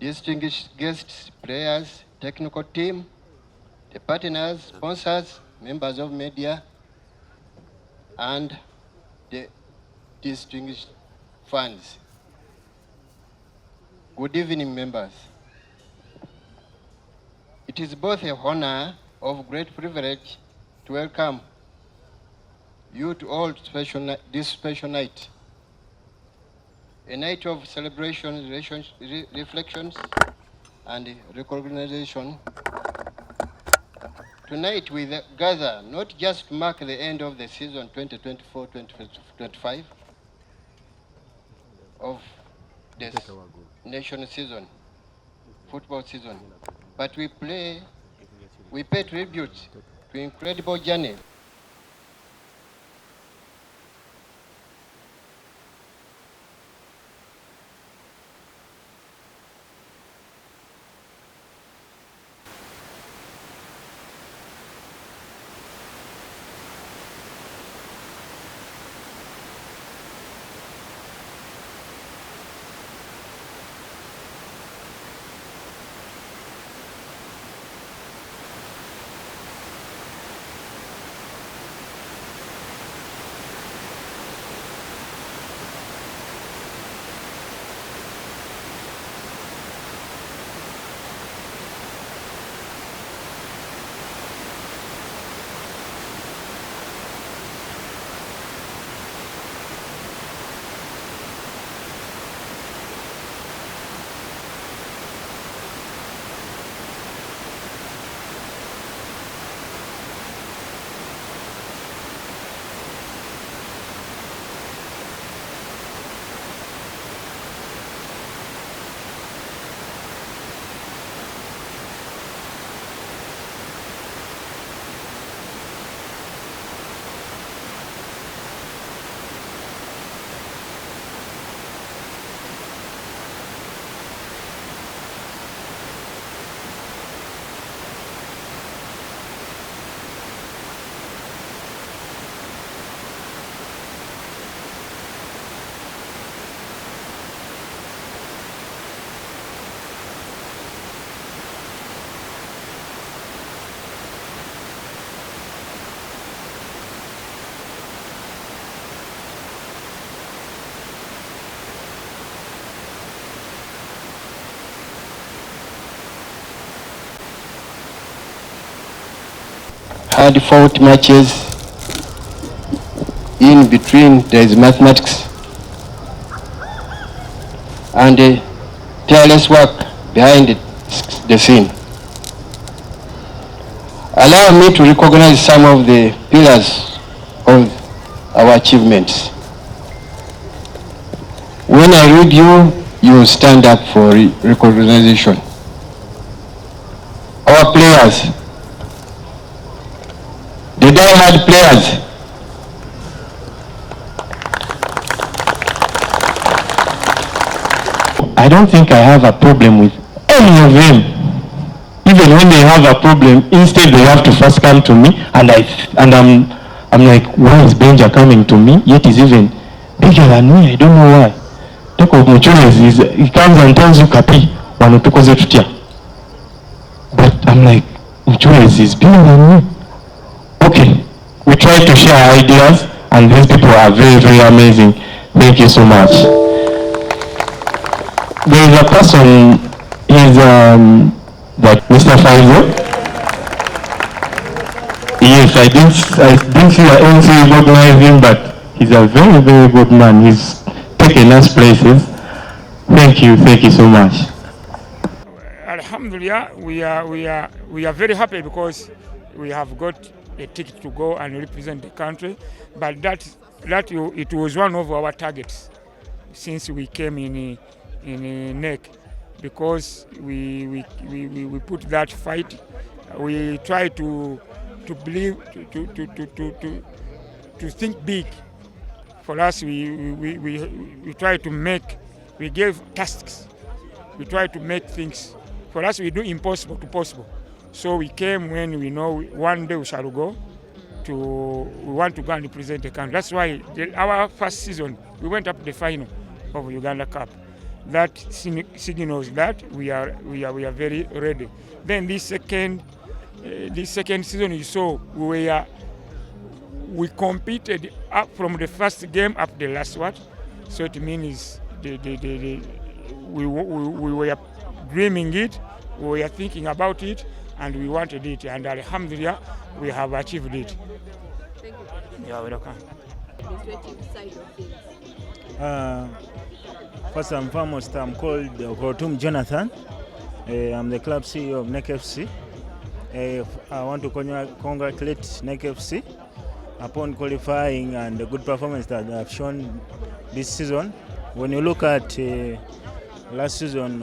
distinguished guests, players, technical team, the partners, sponsors, members of media, and the distinguished fans. Good evening, members. It is both a honor of great privilege to welcome you to all this special night, a night of celebration, reflections, and recognition. Tonight we gather not just to mark the end of the season 2024-2025 of this nation season, football season, but we pay tribute to incredible journey hard-fought matches. In between, there is mathematics and tireless work behind the scene. Allow me to recognize some of the pillars of our achievements. When I read you, you stand up for recognition. Our players, the die-hard players, I don't think I have a problem with any of them. Even when they have a problem, instead they have to first come to me, and I'm like, why is Benja coming to me? Yet he's even bigger than me. I don't know why. Talk of Muchones, he comes and tells you, Kapi, wanutukoze tutia. But I'm like, Muchones is bigger than me. Okay, we try to share ideas, and these people are very, very amazing. Thank you so much. There is a person, he's like Mr. Faizo. Yes, I didn't see the MC recognize him, but he's a very, very good man. He's taken us places. Thank you so much. Alhamdulillah, we are very happy because we have got a ticket to go and represent the country. But it was one of our targets since we came in Nec, because we put that fight. We try to believe, to think big. For us, we try to make, we gave tasks. We try to make things. For us, we do impossible to possible. So we came when we know one day we shall go we want to go and represent the country. That's why our first season, we went up to the final of Uganda Cup. that signals that we are very ready. Then this second season, you saw we competed up from the first game up the last one. So it means we were dreaming it, we were thinking about it, and we wanted it, and alhamdulillah, we have achieved it. Thank you. You are welcome. Administrative side of things. First and foremost, I'm called Kotum Jonathan. I'm the club CEO of Nec FC. I want to congratulate Nec FC upon qualifying and the good performance that they have shown this season. When you look at last season,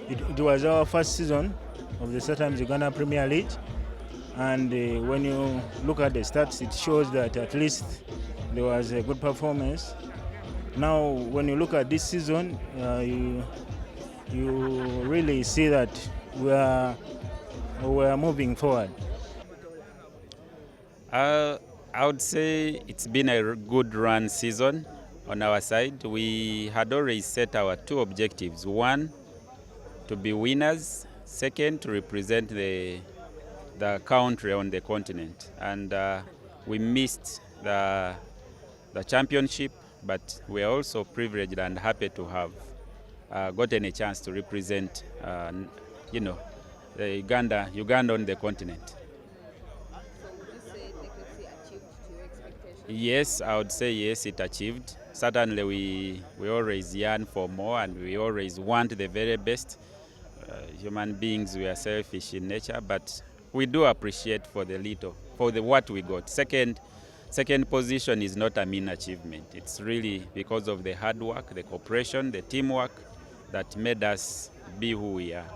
it was our first season of the Southern Uganda Premier League, and when you look at the stats, it shows that at least there was a good performance. Now, when you look at this season, you really see that we are moving forward. I would say it's been a good run season on our side. We had already set our two objectives. One, to be winners. Second, to represent the country on the continent. And we missed the championship, but we are also privileged and happy to have gotten a chance to represent, the Uganda on the continent. Yes, I would say yes, it achieved. Certainly we always yearn for more, and we always want the very best. Human beings, we are selfish in nature, but we do appreciate for the little, what we got. Second position is not a mean achievement. It's really because of the hard work, the cooperation, the teamwork that made us be who we are.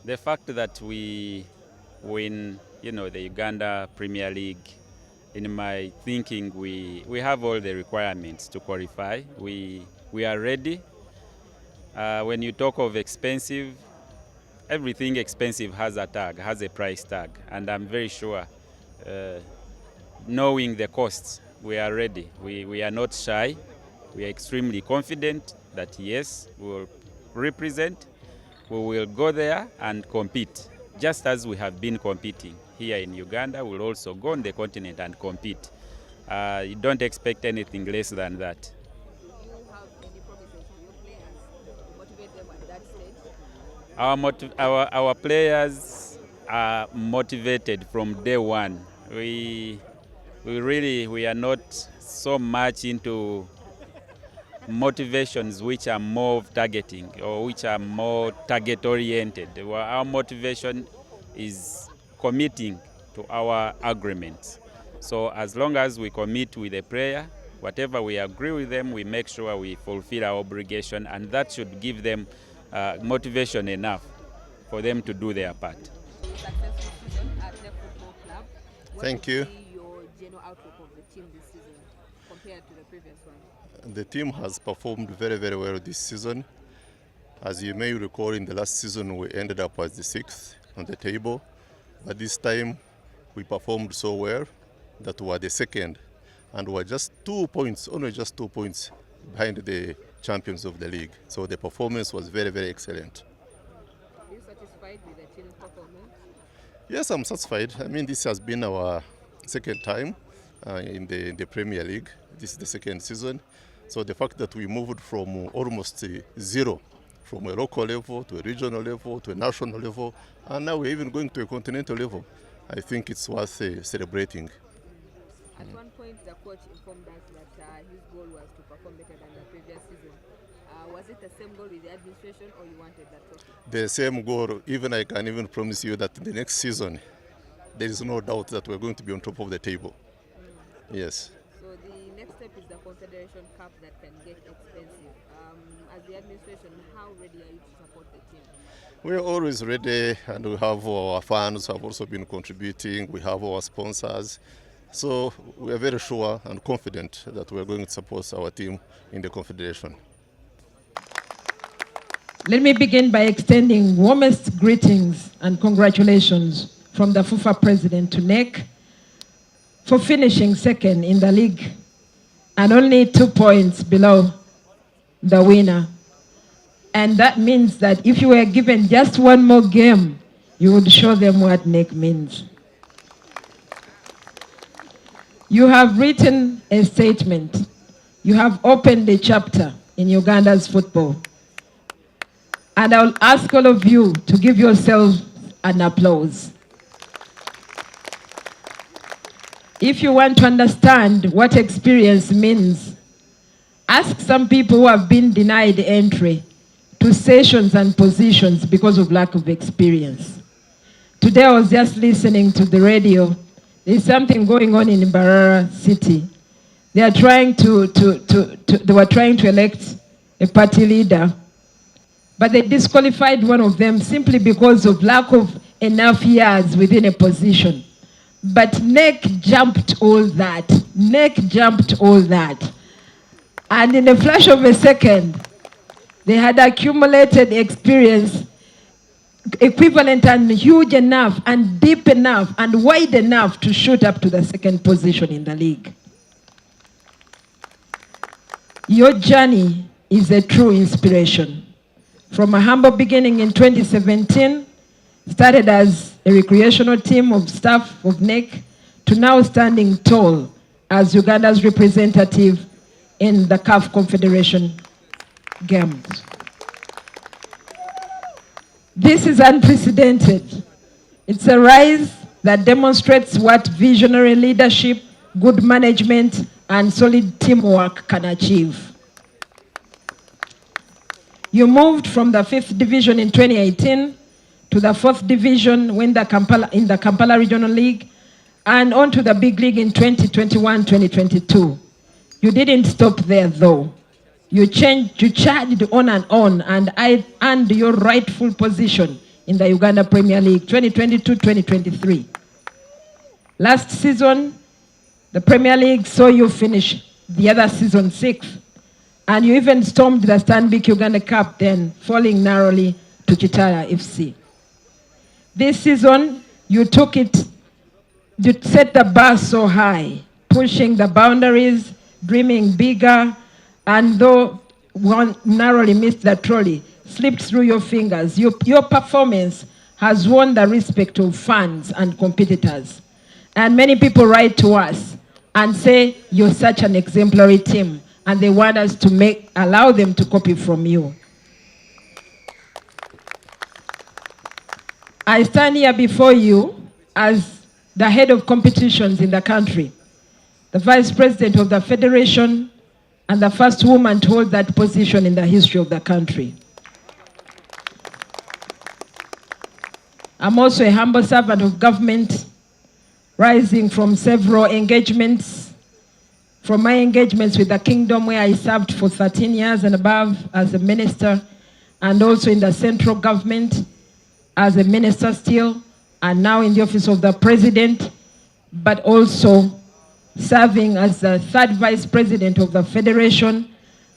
The fact that we win, the Uganda Premier League, in my thinking, we have all the requirements to qualify. We are ready. When you talk of expensive, everything expensive has a tag, has a price tag, and I'm very sure, knowing the costs, we are ready. We are not shy. We are extremely confident that yes, we will represent, we will go there and compete, just as we have been competing here in Uganda. We'll also go on the continent and compete. You don't expect anything less than that. Do you have any promises to your players to motivate them at that stage? Our players are motivated from day one. We are not so much into motivations which are more targeting or which are more target oriented. Our motivation is committing to our agreements. So as long as we commit with a player, whatever we agree with them, we make sure we fulfill our obligation, and that should give them motivation enough for them to do their part. Successful season at Nec Football Club. Thank you. What would be your general outlook of the team this season compared to the previous one? The team has performed very, very well this season. As you may recall, in the last season we ended up as the 6th on the table, but this time we performed so well that we were the 2nd, and we were just 2 points, only just 2 points behind the champions of the league. So the performance was very, very excellent. Are you satisfied with the team's performance? Yes, I'm satisfied. I mean, this has been our 2nd time in the Premier League. This is the 2nd season. So the fact that we moved from almost zero, from a local level to a regional level to a national level, and now we're even going to a continental level, I think it's worth celebrating. At one point, the coach informed us that his goal was to perform better than the previous season. Was it the same goal with the administration, or you wanted that trophy? The same goal. Even I can even promise you that the next season, there is no doubt that we're going to be on top of the table. Yes. So the next step is the Confederation Cup that can get expensive. As the administration, how ready are you to support the team? We're always ready, and we have our fans who have also been contributing. We have our sponsors. So we are very sure and confident that we're going to support our team in the Confederation. Let me begin by extending warmest greetings and congratulations from the FIFA president to Nec for finishing 2nd in the league and only 2 points below the winner. And that means that if you were given just one more game, you would show them what Nec means. You have written a statement. You have opened a chapter in Uganda's football. And I'll ask all of you to give yourself an applause. If you want to understand what experience means, ask some people who have been denied entry to sessions and positions because of lack of experience. Today I was just listening to the radio. There's something going on in Mbarara City. They are trying they were trying to elect a party leader, but they disqualified one of them simply because of lack of enough years within a position. But Nec jumped all that. Nec jumped all that. And in a flash of a second, they had accumulated experience equivalent and huge enough and deep enough and wide enough to shoot up to the second position in the league. Your journey is a true inspiration. From a humble beginning in 2017, started as a recreational team of staff of Nec, to now standing tall as Uganda's representative in the CAF Confederation Games. This is unprecedented. It's a rise that demonstrates what visionary leadership, good management, and solid teamwork can achieve. You moved from the 5th division in 2018 to the 4th division in the Kampala Regional League, and on to the big league in 2021-2022. You didn't stop there though. You charged on and earned your rightful position in the Uganda Premier League 2022-2023. Last season, the Premier League saw you finish the other season 6th, and you even stormed the Stanbic Uganda Cup, then falling narrowly to Kitara FC. This season, you set the bar so high, pushing the boundaries, dreaming bigger, and though one narrowly missed the trolley, slipped through your fingers, your performance has won the respect of fans and competitors. And many people write to us and say, you're such an exemplary team, and they want us to allow them to copy from you. I stand here before you as the head of competitions in the country, the vice president of the federation, and the first woman to hold that position in the history of the country. I'm also a humble servant of government, rising from several engagements, from my engagements with the kingdom where I served for 13 years and above as a minister, and also in the central government as a minister still, and now in the office of the president, but also serving as the 3rd vice president of the federation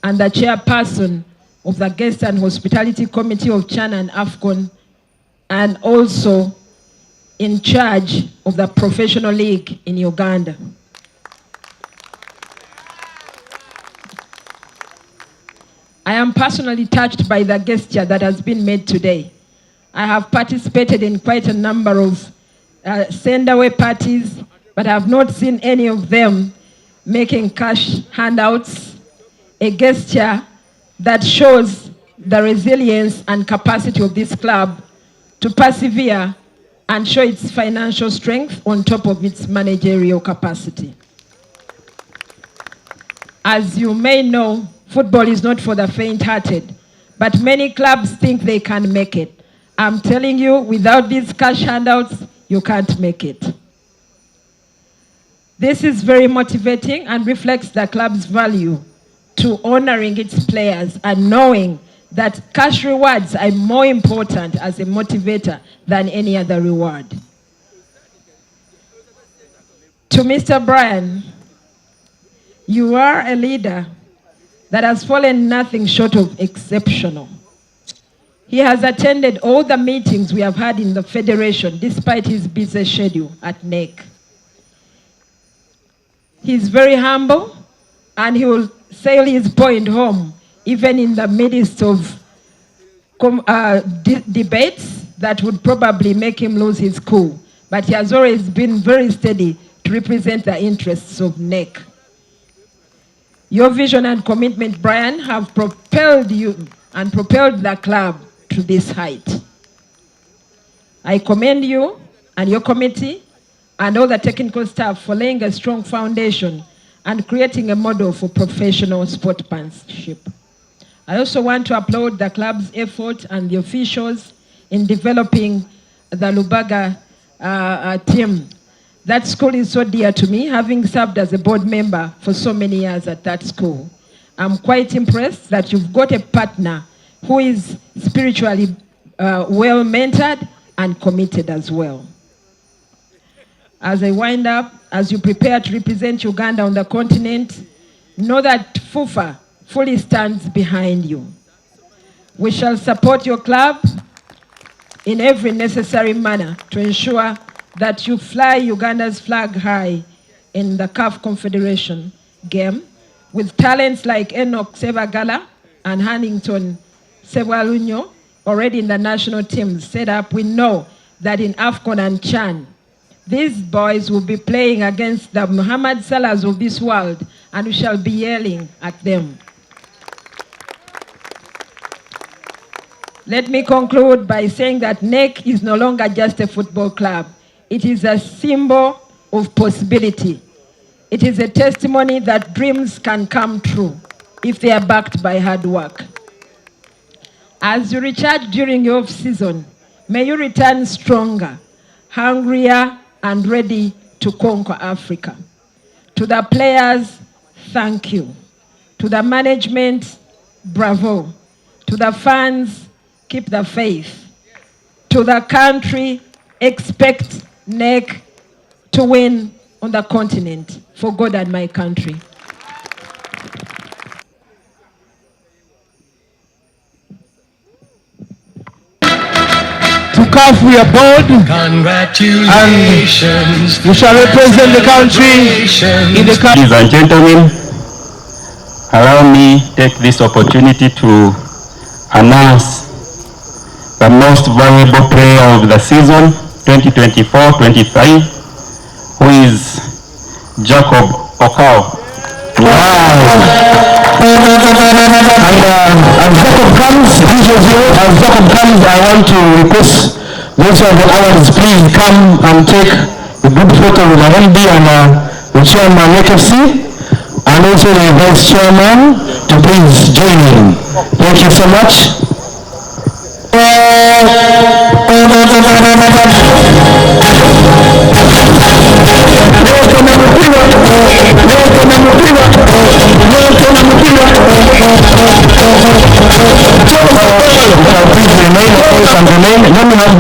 and the chairperson of the guest and hospitality committee of Chan and AFCON, and also in charge of the professional league in Uganda. I am personally touched by the gesture that has been made today. I have participated in quite a number of send-away parties, but I have not seen any of them making cash handouts, a gesture that shows the resilience and capacity of this club to persevere and show its financial strength on top of its managerial capacity. As you may know, football is not for the faint-hearted, but many clubs think they can make it. I'm telling you, without these cash handouts, you can't make it. This is very motivating and reflects the club's value to honoring its players and knowing that cash rewards are more important as a motivator than any other reward. To Mr. Brian, you are a leader that has fallen nothing short of exceptional. He has attended all the meetings we have had in the Federation despite his busy schedule at Nec. He's very humble and he will sail his point home, even in the midst of debates that would probably make him lose his cool. But he has always been very steady to represent the interests of NEC. Your vision and commitment, Brian, have propelled you and propelled the club to this height. I commend you and your committee and all the technical staff for laying a strong foundation and creating a model for professional sportsmanship. I also want to applaud the club's effort and the officials in developing the Lubaga team. That school is so dear to me, having served as a board member for so many years at that school. I'm quite impressed that you've got a partner who is spiritually well mentored and committed as well. As I wind up, as you prepare to represent Uganda on the continent, know that FUFA fully stands behind you. We shall support your club in every necessary manner to ensure that you fly Uganda's flag high in the CAF Confederation game with talents like Enoch Sebagala and Hannington Sebwalunyo already in the national teams set up. We know that in AFCON and CHAN, these boys will be playing against the Muhammad Salahs of this world, and we shall be yelling at them. Let me conclude by saying that NEC is no longer just a football club. It is a symbol of possibility. It is a testimony that dreams can come true if they are backed by hard work. As you recharge during your off-season, may you return stronger, hungrier, and ready to conquer Africa. To the players, thank you. To the management, bravo. To the fans, keep the faith. To the country, expect NEC to win on the continent for God and my country. To CAF we are bold. Congratulations. And we shall represent the country in the country. Ladies and gentlemen, allow me take this opportunity to announce the most valuable player of the season 2024-25, who is Jacob Okao. Wow. And as Jacob comes, I want to request those of the awards, please come and take a good photo with the MD and the chairman Nec FC, and also the vice chairman to please join in. Thank you so much. Please remain and remain. Let me have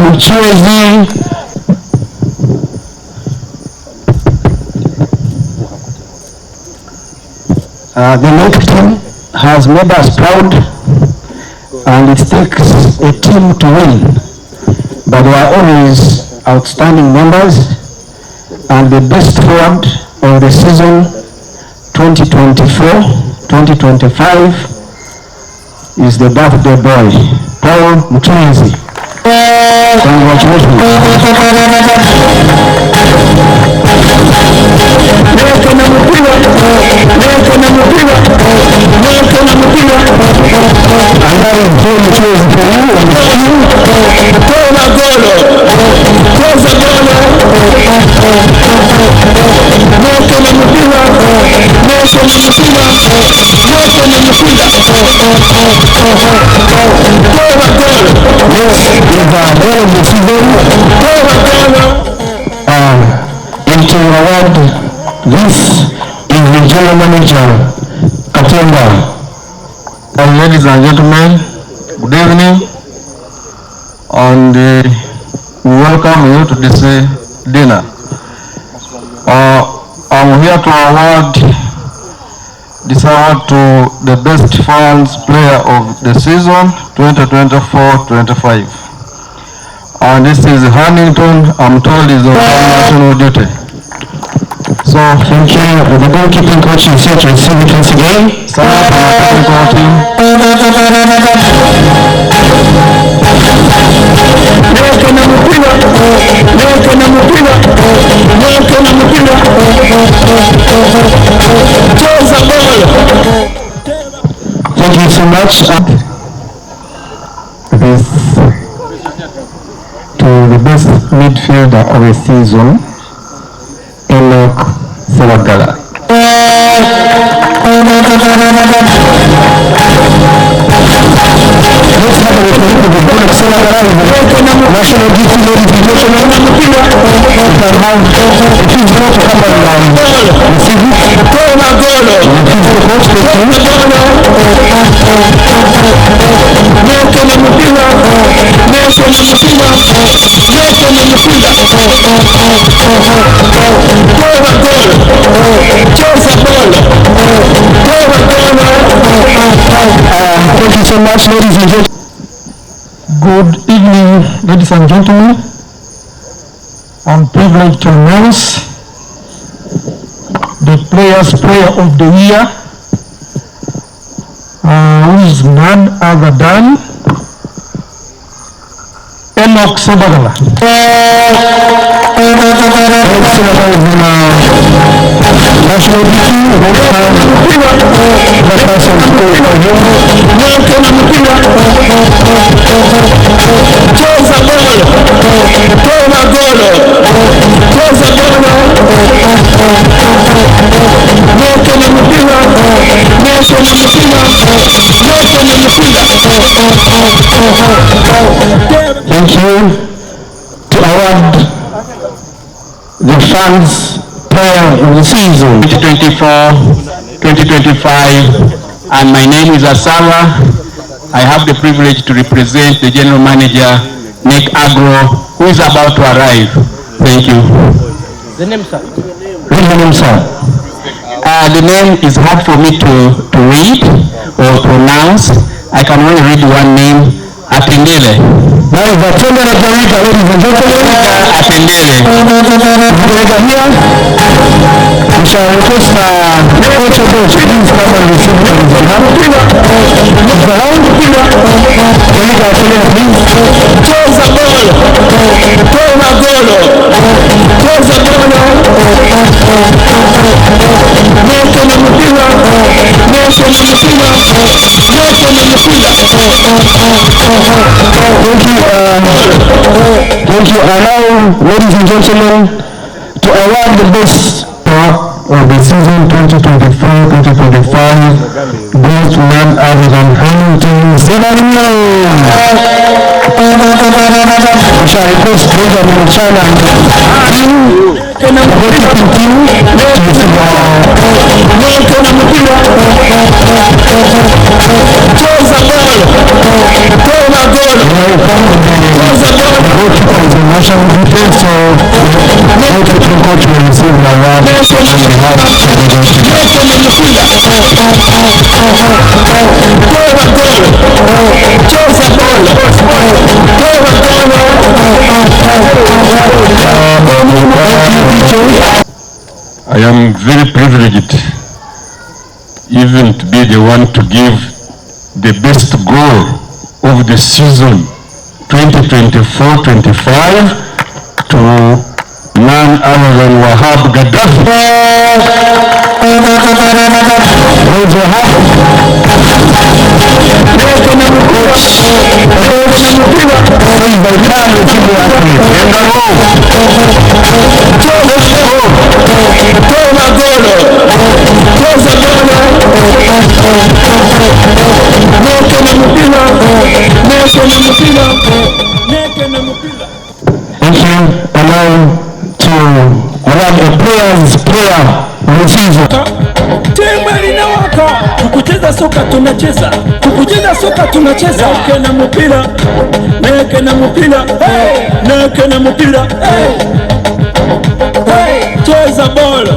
the NEC team has made us proud, and it takes a team to win, but they are always outstanding members, and the best forward of the season 2024-2025 is the birthday boy, Paul Mutwenzi. Congratulations. To award this is the general manager, Katemba. Ladies and gentlemen, good evening, and we welcome you to this dinner. I'm here to award this award to the best fans player of the season 2024-25. And this is Hannington, I'm told, is on national duty. So mchezo. Thank you. The goalkeeping coach is here to receive it once again. Thank you so much. This to the best midfielder of the season, Nec Fc Party. National duty, ladies and gentlemen. Thank you so much, ladies and gentlemen. Good evening, ladies and gentlemen. I'm privileged to announce the Players' Player of the Year, who is none other than Nec Fc Thank you. To award the fans player of the season 2024-2025, and my name is Asala. I have the privilege to represent the general manager, Nec Agro, who is about to arrive. Thank you. The name, sir. Read the name, sir. The name is hard for me to read or pronounce. I can only read one name, Atendele. That is the tender of the week, ladies and gentlemen. Atendele. We shall request coach of those please come and receive him. Thank you. And now, ladies and gentlemen, to award the best of the season 2024-2025 goes to none other than Hamilton Severino. We shall request Benjamin Chana and the goalkeeping team to receive national defense, so goalkeeping coach will receive an award on behalf of the I am very privileged even to be the one to give the best goal of the season 2024-25 to none other than Wahab Gaddafi. Thank you. And now to award the players player of the season. Timu linawaka, kukucheza soka tunacheza, kukucheza soka tunacheza. Neke na mpira, neke na mpira, neke na mpira, cheza bola.